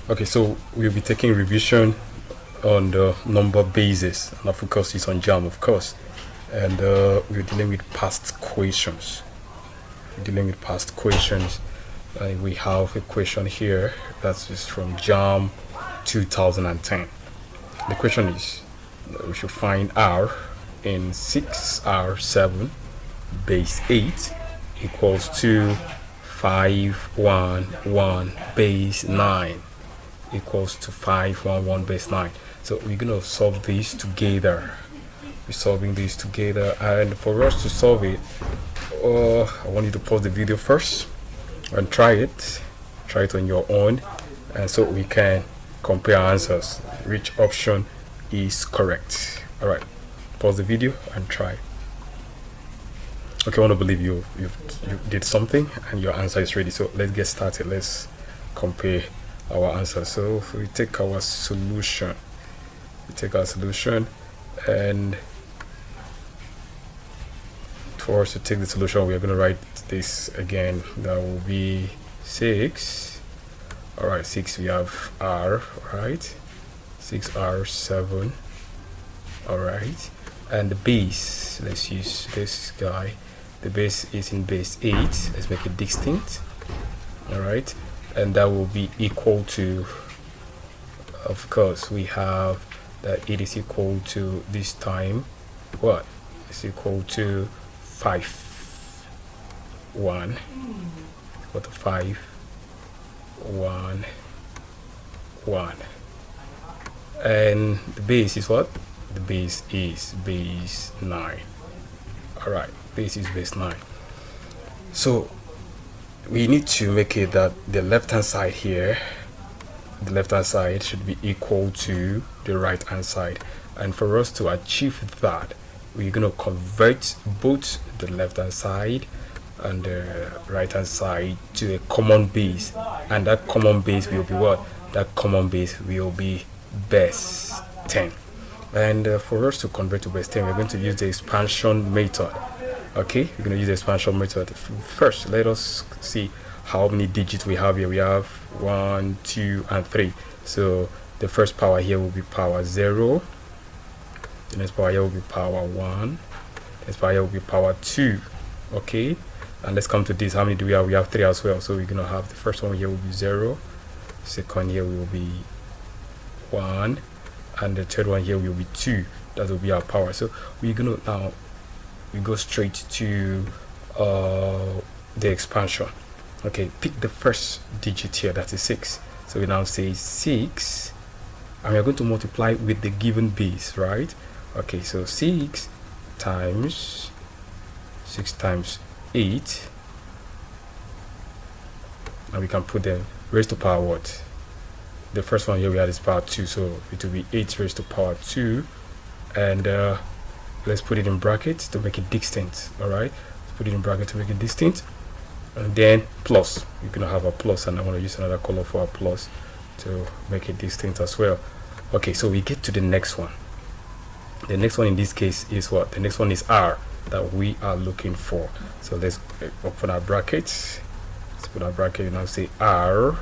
Okay, so we'll be taking revision on the number bases, and our focus is on Jamb, of course, and we're dealing with past questions. We have a question here that is from Jamb 2010. The question is, we should find R in 6R7 base 8 equals to 511 base 9 equals to 511 base 9. So we're going to solve these together. We're solving these together, and for us to solve it, I want you to pause the video first and try it on your own, and so we can compare answers, which option is correct. All right, pause the video and try. Okay, I want to believe you did something and your answer is ready. So let's get started. Let's compare our answer. So we take our solution. And for us to take the solution, we are going to write this again. That will be 6. All right, 6. We have R. All right, 6R7. All right, and the base. Let's use this guy. The base is in base 8. Let's make it distinct. All right, and that will be equal to, of course, we have that it is equal to this time what? It's equal to 5 1. What? 5 1 1. And the base is what? The base is base 9. All right, base is base 9. So we need to make it that the left hand side here, the left hand side should be equal to the right hand side, and for us to achieve that, we're going to convert both the left hand side and the right hand side to a common base, and that common base will be what? That common base will be base 10. And for us to convert to base 10, we're going to use the expansion method. Okay, we're going to use the expansion method. First, let us see how many digits we have here. We have 1, 2, and 3. So the first power here will be power 0. The next power here will be power 1. The next power here will be power 2. Okay, and let's come to this. How many do we have? We have 3 as well. So we're going to have the first one here will be 0. Second here will be 1. And the third one here will be 2. That will be our power. So we're going to now we go straight to the expansion. Okay, pick the first digit here, that is 6. So we now say 6, and we are going to multiply with the given base, right? Okay, so 6 times 8, and we can put them raised to power what? The first one here we had is power 2, so it will be 8 raised to power 2, and let's put it in brackets to make it distinct. All right, let's put it in bracket to make it distinct, and then plus. You're gonna have a plus, and I want to use another color for a plus to make it distinct as well. Okay, so we get to the next one. The next one in this case is what? The next one is R that we are looking for. So let's open our brackets. Let's put our bracket and now say R.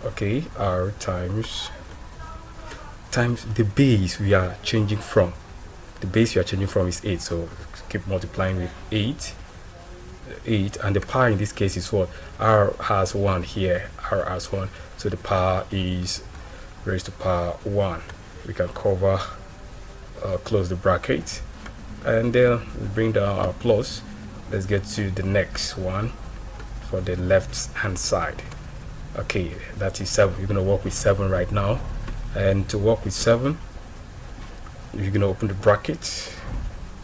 Okay, R times the base we are changing from. The base we are changing from is 8, so keep multiplying with 8, and the power in this case is what? R has 1 here. R has 1, so the power is raised to power 1. We can cover, close the bracket, and then we bring down our plus. Let's get to the next one for the left hand side. Okay, that is 7. We're going to work with 7 right now, and to work with 7, you're going to open the bracket.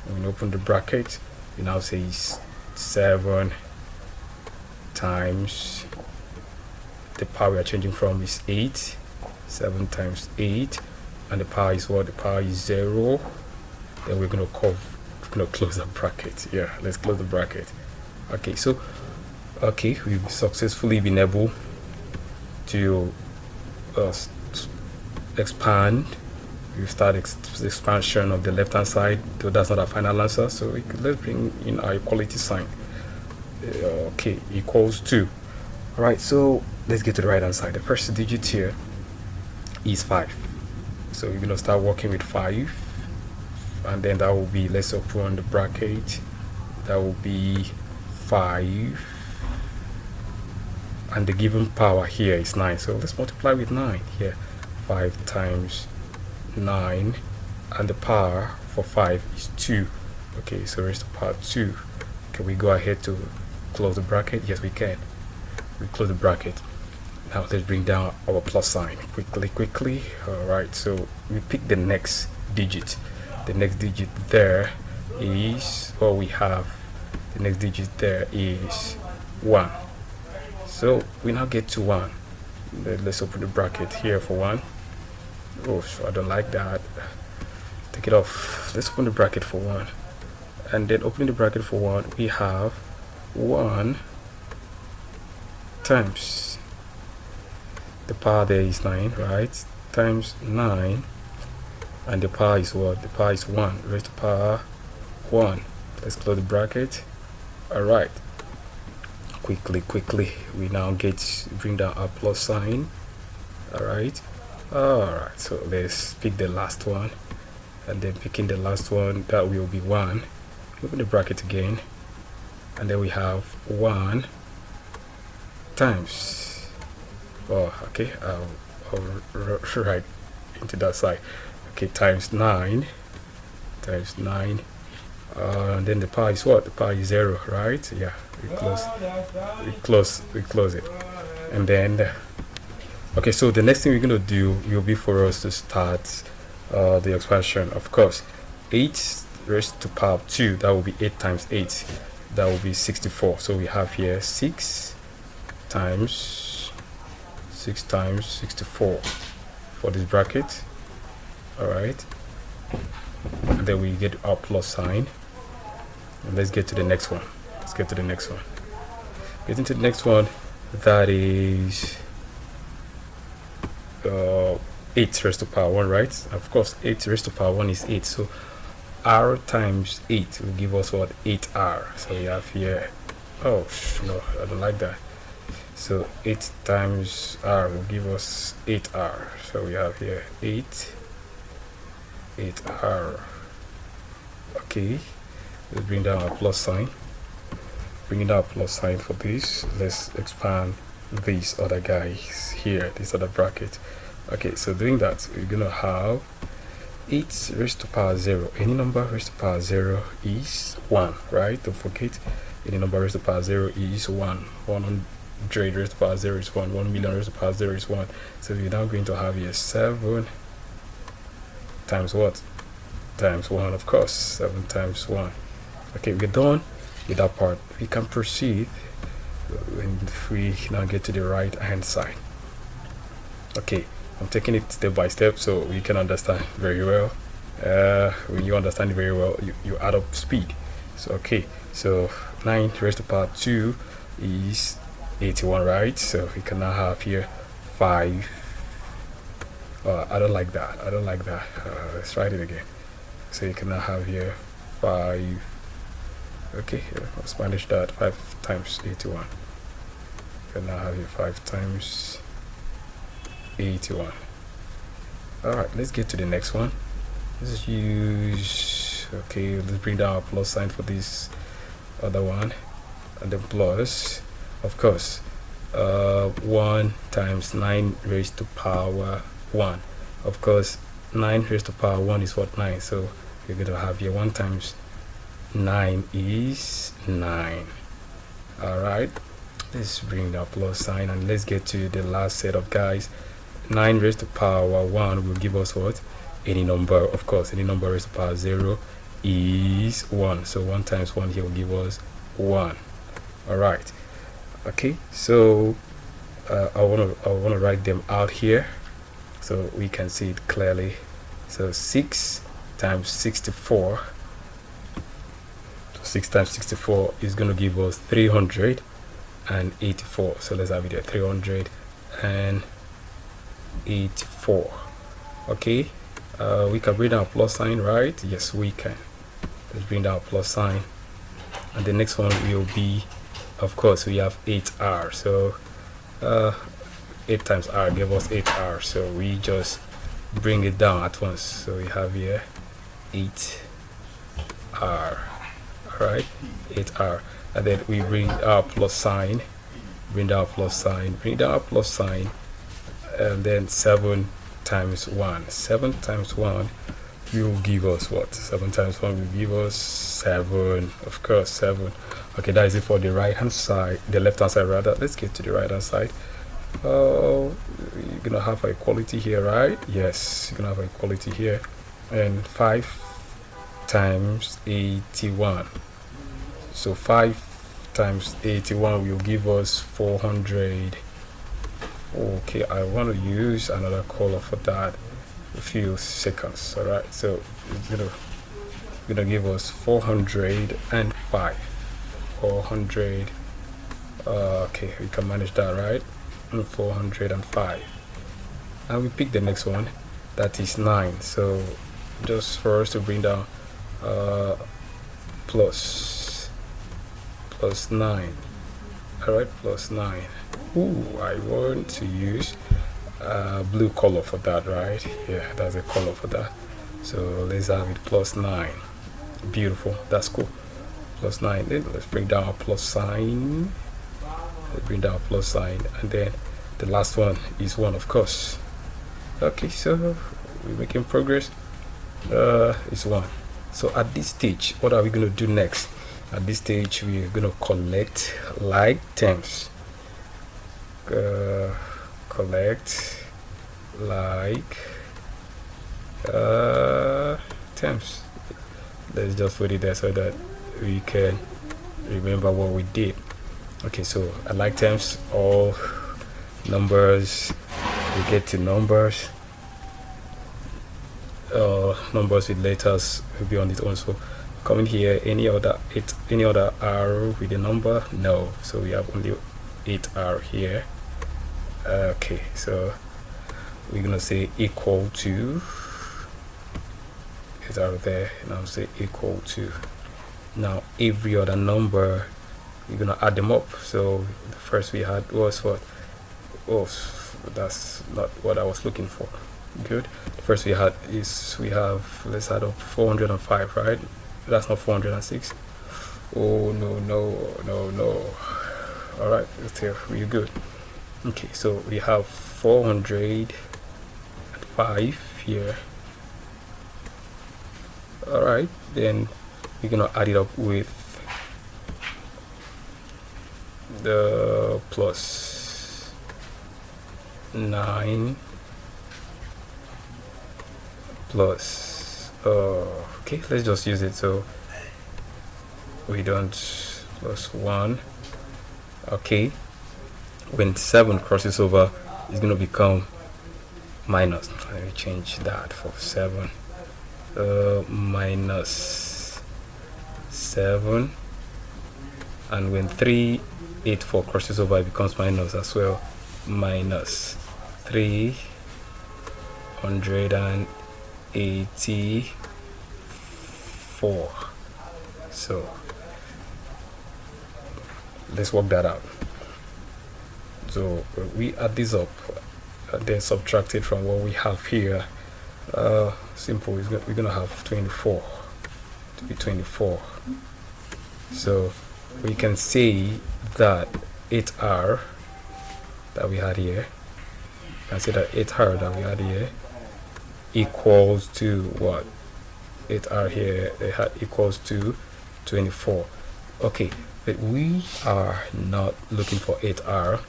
When you open the bracket, you now say 7 times the power we are changing from is 8. 7 times 8, and the power is what? The power is 0. Then we're going to close the bracket. Yeah, let's close the bracket. Okay, so we've successfully been able to expand. We start expansion of the left hand side, though that's not our final answer, so let's bring in our equality sign. Okay, equals to All right, so let's get to the right hand side. The first digit here is 5, so we're gonna start working with 5, and then that will be, let's open the bracket, that will be 5, and the given power here is 9, so let's multiply with 9 here. 5 times 9, and the power for 5 is 2. Okay, so raised to power 2. Can we go ahead to close the bracket? Yes, we can. We close the bracket. Now let's bring down our plus sign quickly. All right, so we pick the next digit. The next digit there is, we have the next digit there is 1. So we now get to 1. Let's open the bracket here for 1. Oh, so I don't like that. Take it off. Let's open the bracket for 1, and then opening the bracket for 1, we have 1 times the power there is 9, right? Times 9, and the power is what? The power is 1 raised to power 1. Let's close the bracket. All right, quickly we now bring down our plus sign. All right, so let's pick the last one, and then picking the last one, that will be 1. Open the bracket again, and then we have 1 times, okay, I'll write into that side, okay, times 9, and then the power is what? The power is 0, right? Yeah, we close it, and then okay, so the next thing we're going to do will be for us to start the expansion. Of course, 8 raised to power 2, that will be 8 times 8, that will be 64. So we have here 6 times 64 for this bracket. All right, and then we get our plus sign, and let's get to the next one. Getting to the next one, that is 8 raised to power 1, right? Of course, 8 raised to power 1 is 8, so r times 8 will give us what? 8r. So we have here, oh no, I don't like that. So 8 times r will give us 8r. So we have here 8r. Okay, let's bring down our plus sign. Bringing down our plus sign for this, let's expand these other guys here, this other bracket. Okay, so doing that, we're gonna have 8 raised to power 0. Any number raised to power 0 is 1, right? Don't forget, any number raised to power 0 is 1. 100 raised to power 0 is 1. 1 million raised to power 0 is 1. So we're now going to have here 7 times what? Times 1, of course. 7 times 1. Okay, we're done with that part. We can proceed when we now get to the right hand side. Okay, I'm taking it step by step so we can understand very well. When you understand it very well, you add up speed. So okay, so 9 raised to power 2 is 81, right? So we can now have here 5. I don't like that. Let's write it again. So you can now have here 5. Okay, let's manage that. 5 times 81. You can now have here 5 times 81. Alright, let's get to the next one. Let's use, okay, let's bring down our plus sign for this other one, and then plus, of course, 1 times 9 raised to power 1. Of course, 9 raised to power 1 is what? 9. So we're going to have here 1 times 9 is 9. Alright, let's bring the plus sign, and let's get to the last set of guys. 9 raised to power 1 will give us what? Any number. Of course, any number raised to power 0 is 1. So 1 times 1 here will give us 1. Alright, okay, so I want to write them out here so we can see it clearly. So 6 times 64, 6 times 64 is going to give us 384. So let's have it there, 384. Okay, we can bring down a plus sign, right? Yes, we can. Let's bring down a plus sign, and the next one will be, of course, we have 8r. So 8 times r give us 8r, so we just bring it down at once. So we have here 8r. All right, 8r, and then we bring our plus sign, bring down plus sign, bring down our plus sign, and then 7 times 1. 7 times 1 will give us what? 7 times 1 will give us 7, of course, 7. Okay, that is it for the right hand side, the left hand side rather. Let's get to the right hand side. You're gonna have equality here, right? Yes, you're gonna have equality here. And 5 times 81, so 5 times 81 will give us 400. Okay, I want to use another color for that, a few seconds. All right, so it's gonna give us 405. 400. Okay, we can manage that, right? 405, and we pick the next one, that is 9. So just for us to bring down plus 9. All right, plus 9. Ooh, I want to use blue color for that, right? Yeah, that's a color for that. So let's have it plus 9. Beautiful, that's cool. Plus 9. Then let's bring down our plus sign. Let's bring down our plus sign, and then the last one is 1, of course. Okay, so we're making progress. It's 1. So at this stage, what are we going to do next? At this stage, we're going to collect like terms. Collect like terms. Let's just put it there so that we can remember what we did. Okay, so I like terms, all numbers, we get to numbers. Numbers with letters will be on its own. So coming here, any other r with a number? No, so we have only 8r here. Okay, so we're gonna say equal to, is out there, and I'll say equal to. Now every other number, we're gonna add them up. So the first we had was what? Oh, that's not what I was looking for. Good. The first we had is, we have, let's add up 405, right? That's not 406. Oh no. All right, still we're good. Okay, so we have 405 here. All right, then we're gonna add it up with the plus 9 plus okay, let's just use it so we don't, plus 1. Okay, when 7 crosses over, it's going to become minus. Let me change that for 7. Minus 7, and when 384 crosses over, it becomes minus as well. Minus 384. So let's work that out. So we add this up and then subtract it from what we have here. Simple, we're gonna have 24 to be 24. So we can say that 8r that we had here, and say that 8r that we had here equals to what? 8r here, they had equals to 24. Okay, but we are not looking for 8r,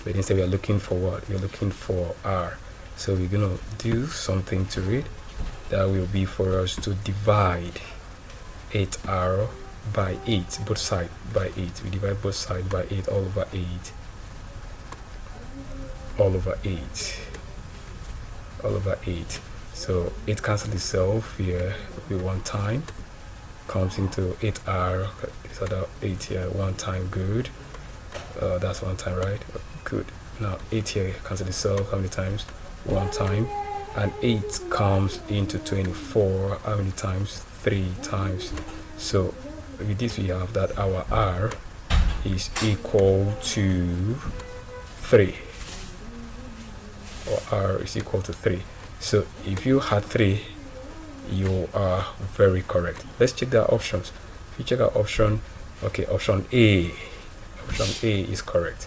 but instead we are looking for what? We're looking for r. So we're gonna do something to it that will be for us to divide 8r by 8, both sides by 8. We divide both sides by 8, all over 8, all over 8, all over 8. So it cancels itself here with 1 time, comes into 8r, this other 8 here, 1 time, good. That's 1 time, right? Good. Now 8 here cancels itself, how many times? 1 time. And 8 comes into 24, how many times? 3 times. So with this we have that our r is equal to 3, or r is equal to 3. So if you had 3, you are very correct. Let's check the options. If you check our option, okay, option A is correct.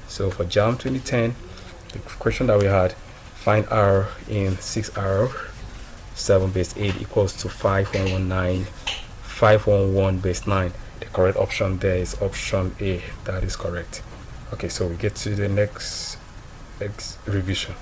So for Jamb 2010, the question that we had, find r in 6r 7 base 8 equals to 511 base 9. The correct option there is option A. That is correct. Okay, so we get to the next revision.